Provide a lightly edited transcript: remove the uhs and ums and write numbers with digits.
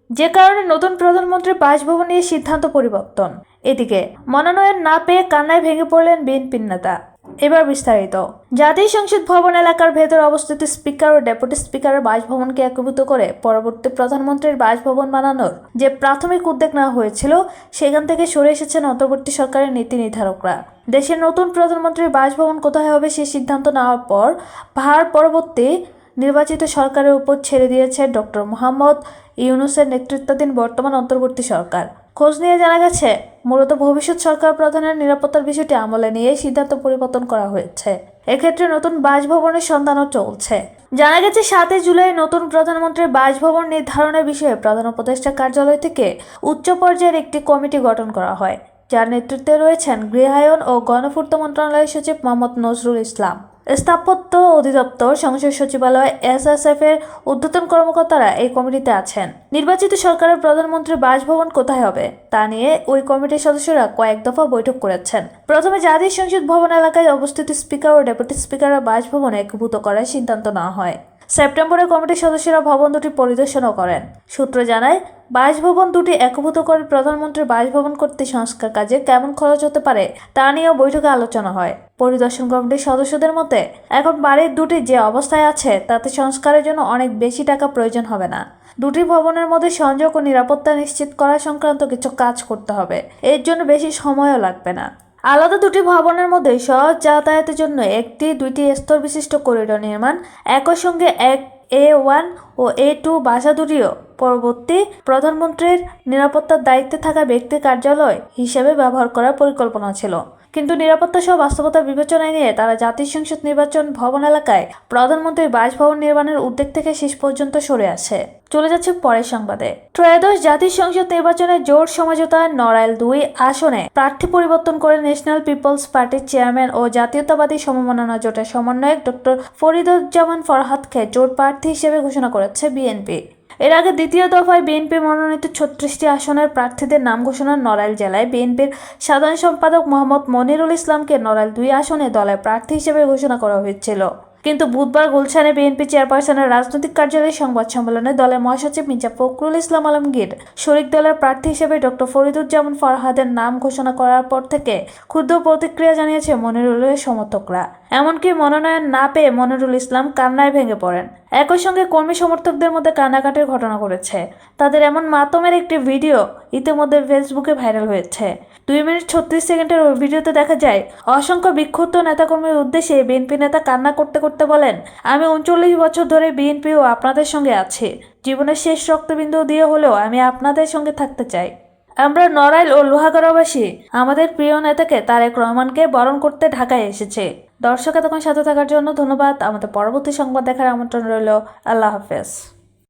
যে কারণে নতুন প্রধানমন্ত্রীর বাসভবন নিয়ে সিদ্ধান্ত পরিবর্তন। এদিকে মনোনয়ন না পেয়ে কান্নায় ভেঙে পড়লেন বিএনপির নেতা। এবার বিস্তারিত। জাতীয় সংসদ ভবন এলাকার ভেতর অবস্থিত স্পিকার ও ডেপুটি স্পিকারের বাসভবনকে একীভূত করে পরবর্তী প্রধানমন্ত্রীর বাসভবন বানানোর যে প্রাথমিক উদ্যোগ নেওয়া হয়েছিল, সেখান থেকে সরে এসেছেন অন্তর্বর্তী সরকারের নীতি নির্ধারকরা। দেশের নতুন প্রধানমন্ত্রীর বাসভবন কোথায় হবে সে সিদ্ধান্ত নেওয়ার পর ভার পরবর্তী নির্বাচিত সরকারের উপর ছেড়ে দিয়েছে ডক্টর মোহাম্মদ ইউনূসের নেতৃত্বাধীন বর্তমান অন্তর্বর্তী সরকার। খোঁজ নিয়ে জানা গেছে, মূলত ভবিষ্যৎ সরকার প্রধানের নিরাপত্তার বিষয়টি আমলে নিয়ে সিদ্ধান্ত পরিবর্তন করা হয়েছে। এক্ষেত্রে নতুন বাসভবনের সন্ধানও চলছে। জানা গেছে 7 জুলাই নতুন প্রধানমন্ত্রীর বাসভবন নির্ধারণের বিষয়ে প্রধান উপদেষ্টা কার্যালয় থেকে উচ্চ পর্যায়ের একটি কমিটি গঠন করা হয়, যার নেতৃত্বে রয়েছেন গৃহায়ন ও গণপূর্ত মন্ত্রণালয়ের সচিব মোহাম্মদ নজরুল ইসলাম। স্থাপত্য অধিদপ্তর, সংসদ সচিবালয়, এসএসএফ এর ঊর্ধ্বতন কর্মকর্তারা এই কমিটিতে আছেন। নির্বাচিত সরকারের প্রধানমন্ত্রীর বাসভবন কোথায় হবে তা নিয়ে ওই কমিটির সদস্যরা কয়েক দফা বৈঠক করেছেন। প্রথমে জাতীয় সংসদ ভবন এলাকায় অবস্থিত স্পিকার ও ডেপুটি স্পিকারের বাসভবন একীভূত করার সিদ্ধান্ত নেওয়া হয়। সেপ্টেম্বরে কমিটির সদস্যরা ভবন দুটি পরিদর্শনও করেন। সূত্র জানায়, বাসভবন দুটি একীভূত করে প্রধানমন্ত্রীর বাসভবন করতে সংস্কার কাজে কেমন খরচ হতে পারে তা নিয়েও বৈঠকে আলোচনা হয়। পরিদর্শন কমিটির সদস্যদের মতে, এখন বাড়ির দুটি যে অবস্থায় আছে তাতে সংস্কারের জন্য অনেক বেশি টাকা প্রয়োজন হবে না। দুটি ভবনের মধ্যে সংযোগ ও নিরাপত্তা নিশ্চিত করা সংক্রান্ত কিছু কাজ করতে হবে, এর জন্য বেশি সময়ও লাগবে না। আলাদা দুটি ভবনের মধ্যে সহজ যাতায়াতের জন্য একটি 2টি স্তর বিশিষ্ট করিডোর নির্মাণ, একই সঙ্গে A1 ও A2 বাসা দুটিও পরবর্তী প্রধানমন্ত্রীর নিরাপত্তার দায়িত্বে থাকা ব্যক্তির কার্যালয় হিসেবে ব্যবহার করার পরিকল্পনা ছিল। কিন্তু নিরাপত্তা সহ বাস্তবতা বিবেচনায় নিয়ে তারা জাতীয় সংসদ নির্বাচন ভবন এলাকায় প্রধানমন্ত্রীর বাসভবন নির্মাণের উদ্যোগ থেকে শেষ পর্যন্ত সরে আসে। চলে যাচ্ছে পরের সংবাদে। ত্রয়োদশ জাতীয় সংসদ নির্বাচনে জোট সমঝোতায় নড়াইল 2 আসনে প্রার্থী পরিবর্তন করে ন্যাশনাল পিপলস পার্টির চেয়ারম্যান ও জাতীয়তাবাদী সমমনা জোটের সমন্বয়ক ডক্টর ফরিদুজ্জামান ফরহাদকে জোট প্রার্থী হিসেবে ঘোষণা করেছে বিএনপি। এর আগে দ্বিতীয় দফায় বিএনপি মনোনীত 36টি আসনের প্রার্থীদের নাম ঘোষণা নড়াইল জেলায় বিএনপির সাধারণ সম্পাদক মোহাম্মদ মনিরুল ইসলামকে নড়াইল 2 আসনে দলের প্রার্থী হিসেবে ঘোষণা করা হয়েছিল। কিন্তু বুধবার গুলশানে বিএনপি চেয়ারপারসনের রাজনৈতিক কার্যালয়ে সংবাদ সম্মেলনে দলের মহাসচিব মির্জা ফখরুল ইসলাম আলমগীর শরিক দলের প্রার্থী হিসেবে ডক্টর ফরিদুজ্জামান ফরহাদের নাম ঘোষণা করার পর থেকে ক্ষুদ্র প্রতিক্রিয়া জানিয়েছে মনিরুলের সমর্থকরা। এমনকি মনোনয়ন না পেয়ে মনিরুল ইসলাম কান্নায় ভেঙে পড়েন। একই সঙ্গে কর্মী সমর্থকদের মধ্যে কান্নাকাটির ঘটনা ঘটেছে। তাদের এমন মাতমের একটি ভিডিও ইতিমধ্যে ফেসবুকে ভাইরাল হয়েছে। 2 মিনিট 36 সেকেন্ডের ওই ভিডিওতে দেখা যায়, অসংখ্য বিক্ষুব্ধ নেতাকর্মীর উদ্দেশ্যে বিএনপি নেতা কান্না করতে করতে বলেন, আমি 39 বছর ধরে বিএনপি ও আপনাদের সঙ্গে আছি। জীবনের শেষ রক্তবিন্দু দিয়ে হলেও আমি আপনাদের সঙ্গে থাকতে চাই। আমরা নড়াইল ও লোহাগড়াবাসী আমাদের প্রিয় নেতাকে তারেক রহমানকে বরণ করতে ঢাকায় এসেছে। দর্শক এতক্ষণ সাথে থাকার জন্য ধন্যবাদ। আমাদের পরবর্তী সংবাদ দেখার আমন্ত্রণ রইল। আল্লাহ হাফেজ।